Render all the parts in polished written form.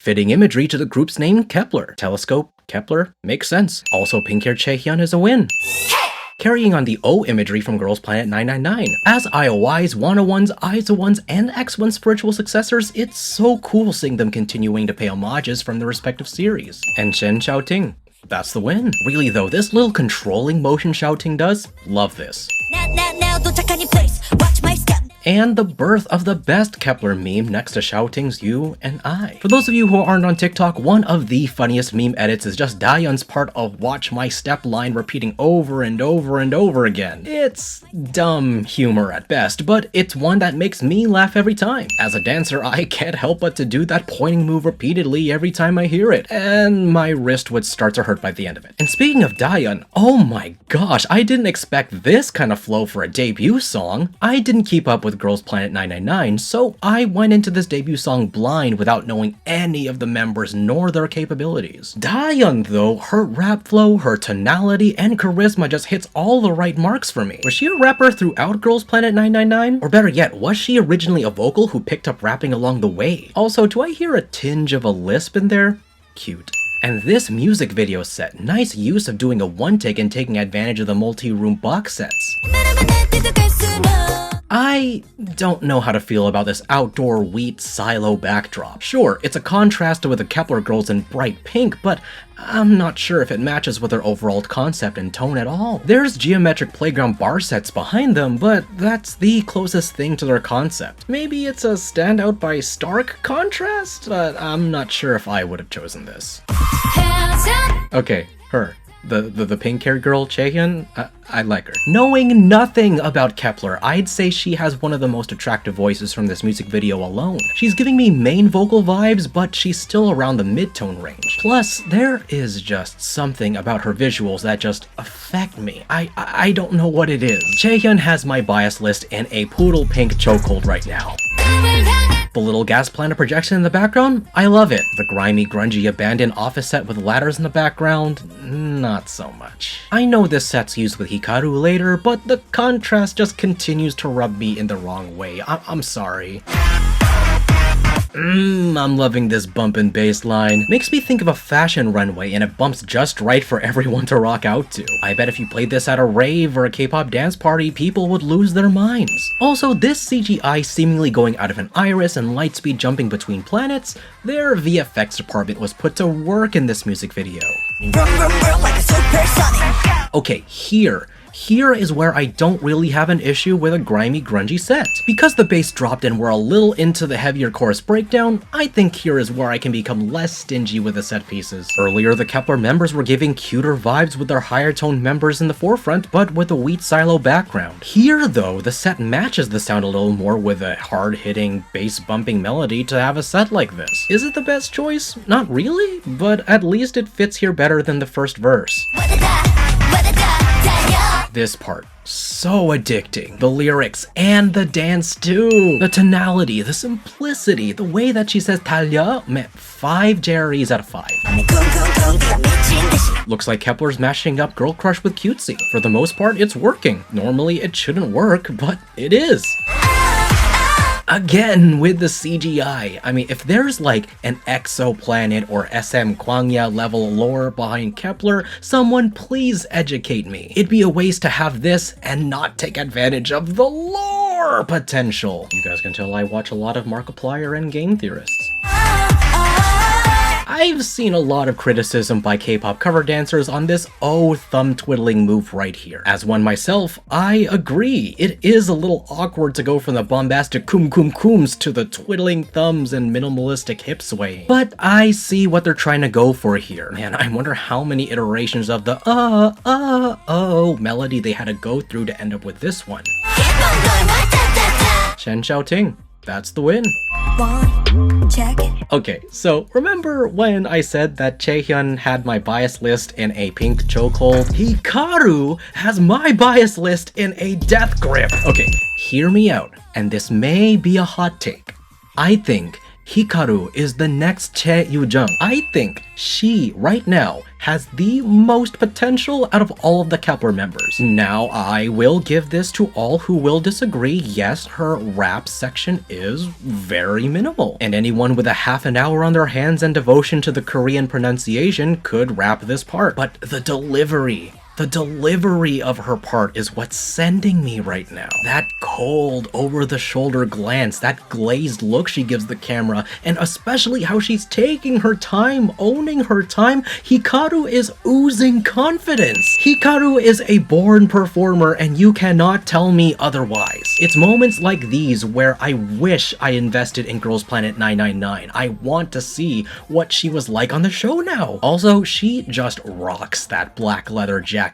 Fitting imagery to the group's name Kepler. Telescope, Kepler, makes sense. Also, pink-haired Chaehyun is a win. Carrying on the O imagery from Girls' Planet 999. As I.O.I's, Wanna-ones, IZ*ONE's, and X1's spiritual successors, it's so cool seeing them continuing to pay homages from their respective series. And Shen Xiaoting, that's the win. Really though, this little controlling motion Xiaoting does, love this. And the birth of the best Kepler meme next to Xiaoting's You and I. For those of you who aren't on TikTok, one of the funniest meme edits is just Dahyun's part of "watch my step" line repeating over and over and over again. It's dumb humor at best, but it's one that makes me laugh every time. As a dancer, I can't help but to do that pointing move repeatedly every time I hear it, and my wrist would start to hurt by the end of it. And speaking of Dahyun, oh my gosh, I didn't expect this kind of flow for a debut song. I didn't keep up with Girls' Planet 999, so I went into this debut song blind without knowing any of the members nor their capabilities. Dahyun though, her rap flow, her tonality, and charisma just hits all the right marks for me. Was she a rapper throughout Girls' Planet 999? Or better yet, was she originally a vocal who picked up rapping along the way? Also, do I hear a tinge of a lisp in there? Cute. And this music video set, nice use of doing a one-take and taking advantage of the multi-room box sets. I don't know how to feel about this outdoor wheat silo backdrop. Sure, it's a contrast with the Kepler girls in bright pink, but I'm not sure if it matches with their overall concept and tone at all. There's geometric playground bar sets behind them, but that's the closest thing to their concept. Maybe it's a standout by stark contrast, but I'm not sure if I would have chosen this. Okay, her. The pink-haired girl, Chaehyun, I like her. Knowing nothing about Kepler, I'd say she has one of the most attractive voices from this music video alone. She's giving me main vocal vibes, but she's still around the mid-tone range. Plus, there is just something about her visuals that just affect me. I don't know what it is. Chaehyun has my bias list in a poodle pink chokehold right now. The little gas planet projection in the background? I love it. The grimy, grungy, abandoned office set with ladders in the background? Not so much. I know this set's used with Hikaru later, but the contrast just continues to rub me in the wrong way. I'm sorry. I'm loving this bump and bass line. Makes me think of a fashion runway, and it bumps just right for everyone to rock out to. I bet if you played this at a rave or a K-pop dance party, people would lose their minds. Also, this CGI seemingly going out of an iris and light speed jumping between planets, their VFX department was put to work in this music video. Okay, Here is where I don't really have an issue with a grimy, grungy set. Because the bass dropped and we're a little into the heavier chorus breakdown, I think here is where I can become less stingy with the set pieces. Earlier, the Kep1er members were giving cuter vibes with their higher toned members in the forefront, but with a wheat silo background. Here though, the set matches the sound a little more with a hard-hitting, bass-bumping melody to have a set like this. Is it the best choice? Not really, but at least it fits here better than the first verse. This part, so addicting. The lyrics and the dance too. The tonality, the simplicity, the way that she says 달려, man, 5 JREs out of 5. Looks like Kepler's mashing up Girl Crush with Cutesy. For the most part, it's working. Normally it shouldn't work, but it is. Again, with the CGI. I mean, if there's like an exoplanet or SM Kwangya level lore behind Kepler, someone please educate me. It'd be a waste to have this and not take advantage of the lore potential. You guys can tell I watch a lot of Markiplier and game theorists. I've seen a lot of criticism by K-pop cover dancers on this thumb twiddling move right here. As one myself, I agree. It is a little awkward to go from the bombastic kums to the twiddling thumbs and minimalistic hip swaying. But I see what they're trying to go for here. Man, I wonder how many iterations of the melody they had to go through to end up with this one. Shen Xiaoting, that's the win. Okay, so remember when I said that Chaehyun had my bias list in a pink chokehold? Hikaru has my bias list in a death grip. Okay, hear me out, and this may be a hot take. I think Hikaru is the next Chae Yu-jung. I think she, right now, has the most potential out of all of the Kep1er members. Now, I will give this to all who will disagree. Yes, her rap section is very minimal, and anyone with a half an hour on their hands and devotion to the Korean pronunciation could rap this part. But the delivery of her part is what's sending me right now. That cold, over-the-shoulder glance, that glazed look she gives the camera, and especially how she's taking her time, owning her time. Hikaru is oozing confidence. Hikaru is a born performer, and you cannot tell me otherwise. It's moments like these where I wish I invested in Girls Planet 999. I want to see what she was like on the show now. Also, she just rocks that black leather jacket.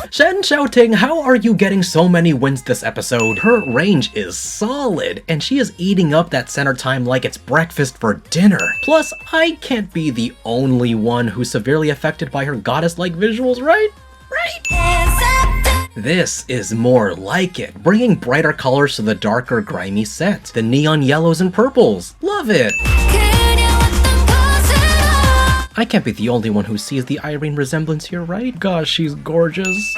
Shen Xiaoting, how are you getting so many wins this episode? Her range is solid, and she is eating up that center time like it's breakfast for dinner. Plus, I can't be the only one who's severely affected by her goddess-like visuals, right? This is more like it, bringing brighter colors to the darker, grimy set. The neon yellows and purples. Love it! I can't be the only one who sees the Irene resemblance here, right? Gosh, she's gorgeous.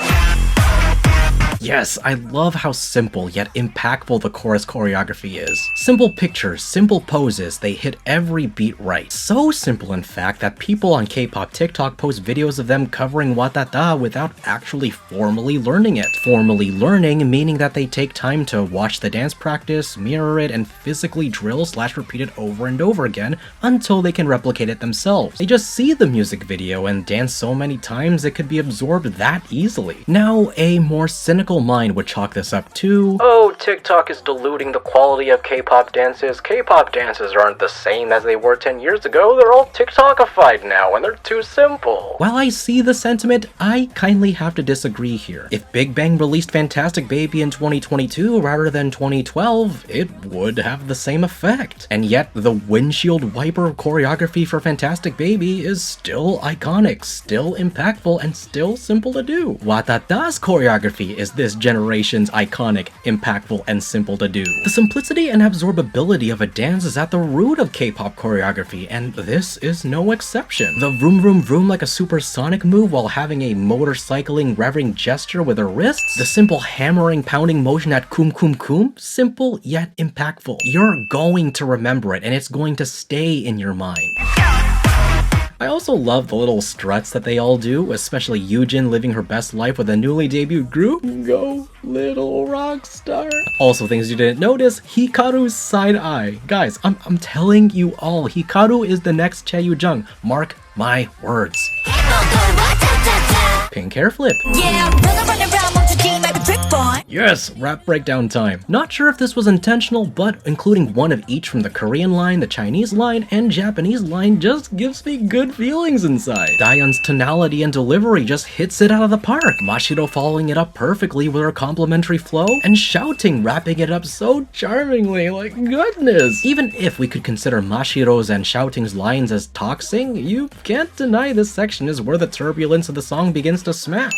Yes, I love how simple yet impactful the chorus choreography is. Simple pictures, simple poses, they hit every beat right. So simple, in fact, that people on K-pop TikTok post videos of them covering Watata without actually formally learning it. Formally learning meaning that they take time to watch the dance practice, mirror it, and physically drill/repeat it over and over again until they can replicate it themselves. They just see the music video and dance so many times it could be absorbed that easily. Now, a more cynical mind would chalk this up to, oh, TikTok is diluting the quality of K-pop dances. K-pop dances aren't the same as they were 10 years ago. They're all TikTokified now and they're too simple. While I see the sentiment, I kindly have to disagree here. If Big Bang released Fantastic Baby in 2022 rather than 2012, it would have the same effect. And yet, the windshield wiper choreography for Fantastic Baby is still iconic, still impactful, and still simple to do. Watata's choreography is this generation's iconic, impactful, and simple to do. The simplicity and absorbability of a dance is at the root of K-pop choreography, and this is no exception. The vroom vroom vroom like a supersonic move while having a motorcycling revving gesture with her wrists, the simple hammering pounding motion at kum kum kum, simple yet impactful. You're going to remember it, and it's going to stay in your mind. I also love the little struts that they all do, especially Yoojin living her best life with a newly debuted group. Go, little rock star. Also, things you didn't notice, Hikaru's side eye. Guys, I'm telling you all, Hikaru is the next Chae Yu-jung. Mark my words. Pink hair flip. Yes, rap breakdown time. Not sure if this was intentional, but including one of each from the Korean line, the Chinese line, and Japanese line just gives me good feelings inside. Dayeon's tonality and delivery just hits it out of the park. Mashiro following it up perfectly with her complimentary flow, and Xiaoting wrapping it up so charmingly, like goodness. Even if we could consider Mashiro's and Xiaoting's lines as toxing, you can't deny this section is where the turbulence of the song begins to smack.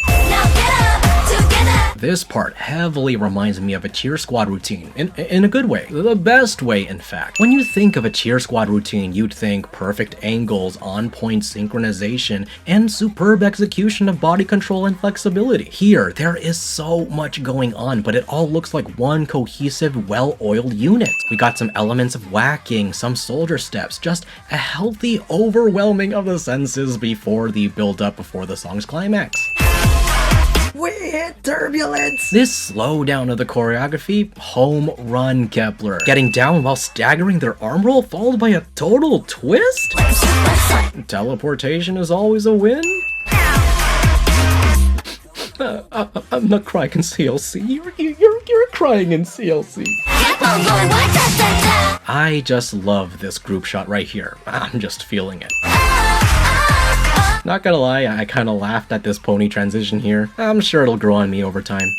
This part heavily reminds me of a cheer squad routine, in a good way. The best way, in fact. When you think of a cheer squad routine, you'd think perfect angles, on-point synchronization, and superb execution of body control and flexibility. Here, there is so much going on, but it all looks like one cohesive, well-oiled unit. We got some elements of whacking, some soldier steps, just a healthy overwhelming of the senses before the build-up before the song's climax. We hit turbulence! This slowdown of the choreography, home run Kep1er. Getting down while staggering their arm roll followed by a total twist? Teleportation is always a win? I'm not crying in CLC. You're crying in CLC. I just love this group shot right here. I'm just feeling it. Not gonna lie, I kinda laughed at this pony transition here. I'm sure it'll grow on me over time.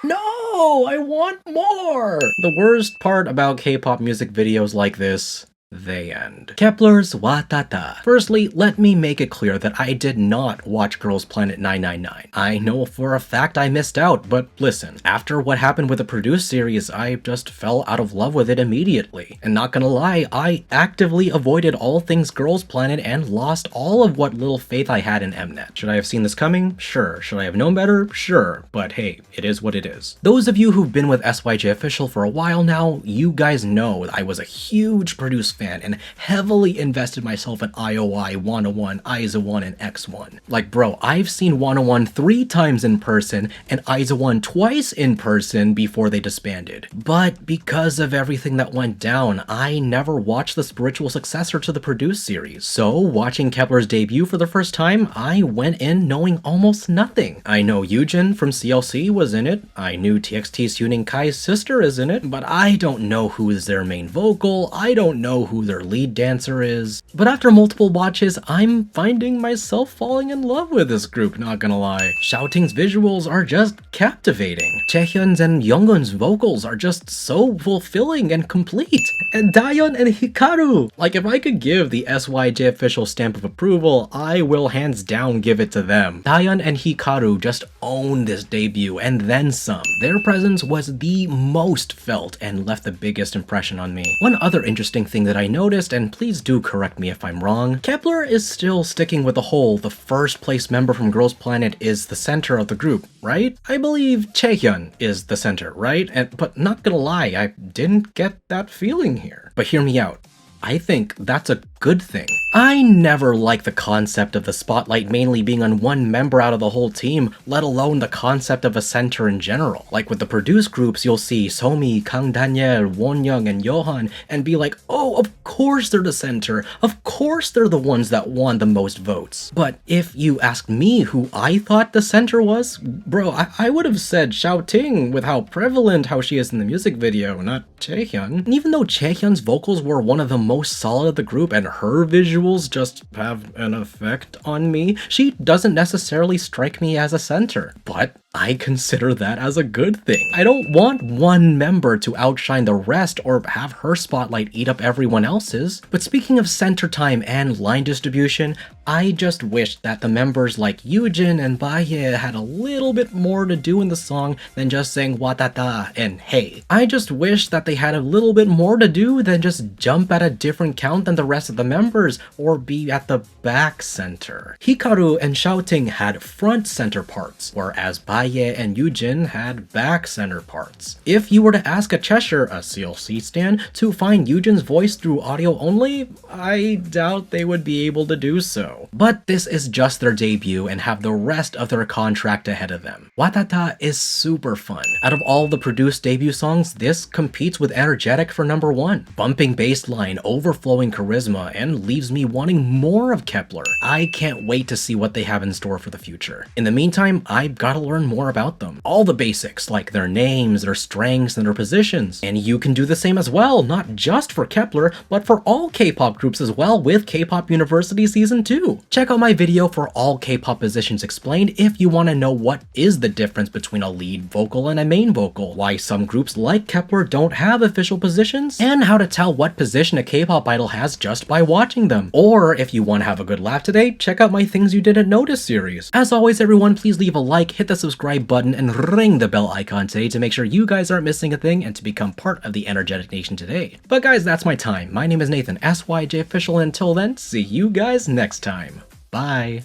No, I want more! The worst part about K-pop music videos like this, The end. Kepler's Watata. Firstly, let me make it clear that I did not watch Girls Planet 999. I know for a fact I missed out, but listen, after what happened with the produced series, I just fell out of love with it immediately. And not gonna lie, I actively avoided all things Girls Planet and lost all of what little faith I had in Mnet. Should I have seen this coming? Sure. Should I have known better? Sure. But hey, it is what it is. Those of you who've been with SYJOfficial for a while now, you guys know I was a huge produced fan and heavily invested myself in I.O.I, 101, I.O.I, and X1. Like bro, I've seen 101 3 times in person and I.O.I twice in person before they disbanded. But because of everything that went down, I never watched the spiritual successor to the produced series. So watching Kepler's debut for the first time, I went in knowing almost nothing. I know Yujin from CLC was in it, I knew TXT's Yuning Kai's sister is in it, but I don't know who is their main vocal, I don't know who their lead dancer is. But after multiple watches, I'm finding myself falling in love with this group, not gonna lie. Shouting's visuals are just captivating. Chaehyun's and Younggun's vocals are just so fulfilling and complete. And Dayeon and Hikaru! Like if I could give the SYJOfficial stamp of approval, I will hands down give it to them. Dayeon and Hikaru just own this debut and then some. Their presence was the most felt and left the biggest impression on me. One other interesting thing that I noticed, and please do correct me if I'm wrong, Kepler is still sticking with the whole the first place member from Girls Planet is the center of the group, right? I believe Chaehyun is the center, right? But not gonna lie, I didn't get that feeling here. But hear me out. I think that's a good thing. I never liked the concept of the spotlight mainly being on one member out of the whole team, let alone the concept of a center in general. Like with the produced groups, you'll see Somi, Kang Daniel, Wonyoung, and Johan, and be like, oh, of course they're the center, of course they're the ones that won the most votes. But if you asked me who I thought the center was, bro, I would have said Xiaoting with how prevalent how she is in the music video, not Chaehyun. And even though Chaehyun's vocals were one of the most solid of the group and her visuals just have an effect on me, she doesn't necessarily strike me as a center. But I consider that as a good thing. I don't want one member to outshine the rest or have her spotlight eat up everyone else's. But speaking of center time and line distribution, I just wish that the members like Yujin and Baye had a little bit more to do in the song than just saying watata and hey. I just wish that they had a little bit more to do than just jump at a different count than the rest of the members or be at the back center. Hikaru and Xiaoting had front center parts, whereas Baye and Yujin had back center parts. If you were to ask a Cheshire, a CLC stan, to find Yujin's voice through audio only, I doubt they would be able to do so. But this is just their debut and have the rest of their contract ahead of them. Watata is super fun. Out of all the produced debut songs, this competes with Energetic for number 1. Bumping bass line, overflowing charisma, and leaves me wanting more of Kepler. I can't wait to see what they have in store for the future. In the meantime, I've gotta learn more about them. All the basics, like their names, their strengths, and their positions. And you can do the same as well, not just for Kepler, but for all K-pop groups as well with K-pop University Season 2. Check out my video for all K-pop positions explained if you want to know what is the difference between a lead vocal and a main vocal, why some groups like Kepler don't have official positions, and how to tell what position a K-pop idol has just by watching them. Or if you want to have a good laugh today, check out my Things You Didn't Notice series. As always everyone, please leave a like, hit the subscribe button, and ring the bell icon today to make sure you guys aren't missing a thing and to become part of the Energetic Nation today. But guys, that's my time. My name is Nathan, SYJOfficial, and until then, see you guys next time. Bye.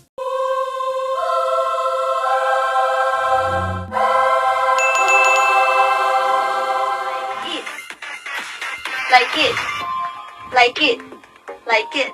Like it, like it, like it.